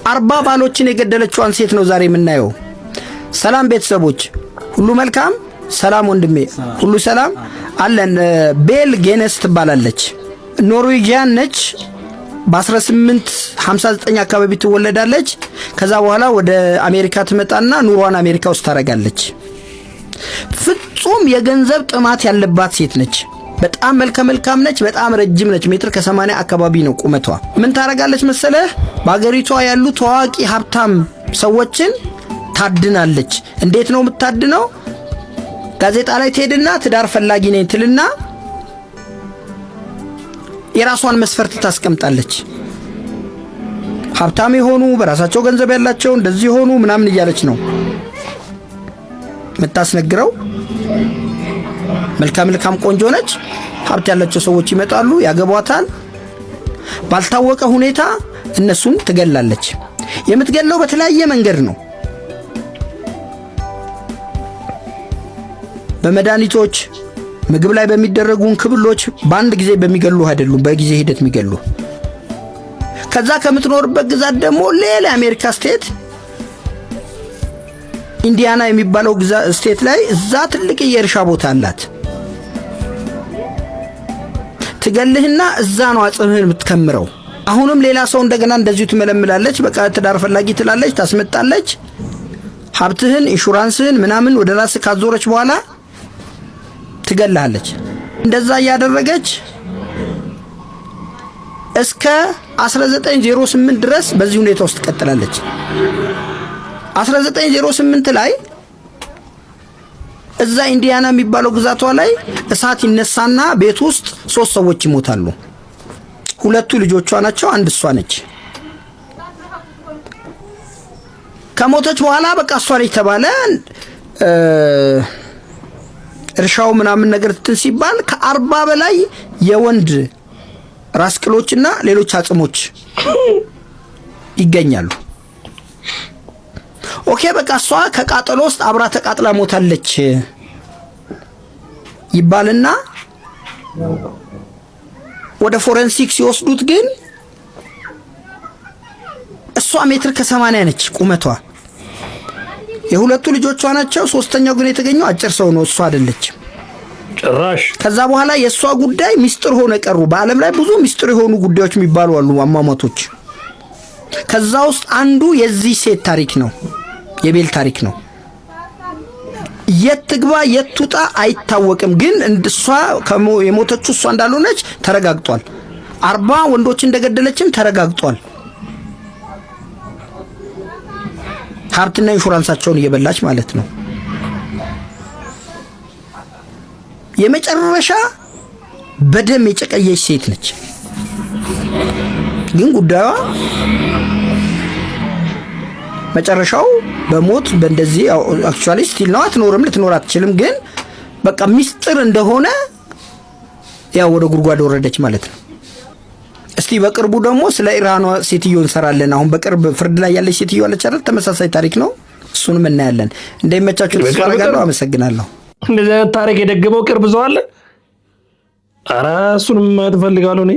40 ባሎችን የገደለችዋን ሴት ነው ዛሬ የምናየው። ሰላም ቤተሰቦች ሁሉ መልካም? ሰላም ወንድሜ ሁሉ ሰላም አለን። ቤል ጌነስ ትባላለች። ኖርዌጂያን ነች። በ1859 አካባቢ ትወለዳለች። ከዛ በኋላ ወደ አሜሪካ ትመጣና ኑሯን አሜሪካ ውስጥ ታረጋለች። ፍጹም የገንዘብ ጥማት ያለባት ሴት ነች። በጣም መልካም ነች። በጣም ረጅም ነች። ሜትር ከ80 አካባቢ ነው ቁመቷ። ምን ታረጋለች መሰለህ? በአገሪቷ ያሉ ታዋቂ ሀብታም ሰዎችን ታድናለች። እንዴት ነው የምታድነው? ጋዜጣ ላይ ትሄድና ትዳር ፈላጊ ነኝ ትልና የራሷን መስፈርት ታስቀምጣለች። ሀብታም የሆኑ በራሳቸው ገንዘብ ያላቸው እንደዚህ ሆኑ ምናምን እያለች ነው የምታስነግረው። መልካም ቆንጆ ነች። ሀብት ያላቸው ሰዎች ይመጣሉ፣ ያገቧታል። ባልታወቀ ሁኔታ እነሱን ትገላለች። የምትገለው በተለያየ መንገድ ነው። በመድኃኒቶች፣ ምግብ ላይ በሚደረጉ እንክብሎች፣ በአንድ ጊዜ በሚገሉ አይደሉም፣ በጊዜ ሂደት የሚገሉ። ከዛ ከምትኖርበት ግዛት ደግሞ ሌላ አሜሪካ ስቴት ኢንዲያና የሚባለው ስቴት ላይ እዛ ትልቅ የእርሻ ቦታ አላት። ትገልህና እዛ ነው አጽምህን የምትከምረው። አሁንም ሌላ ሰው እንደገና እንደዚሁ ትመለምላለች። በቃ ትዳር ፈላጊ ትላለች፣ ታስመጣለች። ሀብትህን፣ ኢንሹራንስህን ምናምን ወደ ራስ ካዞረች በኋላ ትገልሃለች። እንደዛ ያደረገች እስከ 1908 ድረስ በዚህ ሁኔታ ውስጥ ትቀጥላለች። 1908 ላይ እዛ ኢንዲያና የሚባለው ግዛቷ ላይ እሳት ይነሳና ቤት ውስጥ 3 ሰዎች ይሞታሉ። 2 ልጆቿ ናቸው፣ አንድ እሷ ነች። ከሞተች በኋላ በቃ እሷ ልጅ ተባለ። እርሻው ምናምን ነገር እንትን ሲባል ከ40 በላይ የወንድ ራስ ቅሎችና ሌሎች አጽሞች ይገኛሉ። ኦኬ በቃ እሷ ከቃጠሎ ውስጥ አብራ ተቃጥላ ሞታለች ይባልና ወደ ፎረንሲክ ሲወስዱት ግን እሷ ሜትር ከ80 ነች ቁመቷ። የ2 ልጆቿ ናቸው። 3ኛው ግን የተገኘው አጭር ሰው ነው፣ እሷ አይደለችም ጭራሽ። ከዛ በኋላ የእሷ ጉዳይ ሚስጥር ሆነ ቀሩ። በዓለም ላይ ብዙ ሚስጥር የሆኑ ጉዳዮች የሚባሉ አሉ፣ አሟሟቶች። ከዛ ውስጥ አንዱ የዚህ ሴት ታሪክ ነው፣ የቤል ታሪክ ነው። የት ትግባ የት ትውጣ አይታወቅም። ግን እሷ የሞተችው እሷ እንዳልሆነች ተረጋግጧል። 40 ወንዶች እንደገደለችም ተረጋግጧል። ሀብትና ኢንሹራንሳቸውን እየበላች ማለት ነው። የመጨረሻ በደም የጨቀየች ሴት ነች። ግን ጉዳዩ መጨረሻው በሞት በእንደዚህ አክቹአሊ ስቲል ነው። አትኖርም፣ ልትኖር አትችልም። ግን በቃ ሚስጥር እንደሆነ ያው ወደ ጉድጓድ ወረደች ማለት ነው። እስቲ በቅርቡ ደግሞ ስለ ኢራኗ ሴትዮ እንሰራለን። አሁን በቅርብ ፍርድ ላይ ያለች ሴትዮ አለች አይደል? ተመሳሳይ ታሪክ ነው። እሱንም እናያለን። እንደሚመቻችሁ ተስፋ አደርጋለሁ። አመሰግናለሁ። እንደዚህ አይነት ታሪክ የደገመው ቅርብ ሰው አለ? ኧረ እሱንም ማየት እፈልጋለሁ እኔ።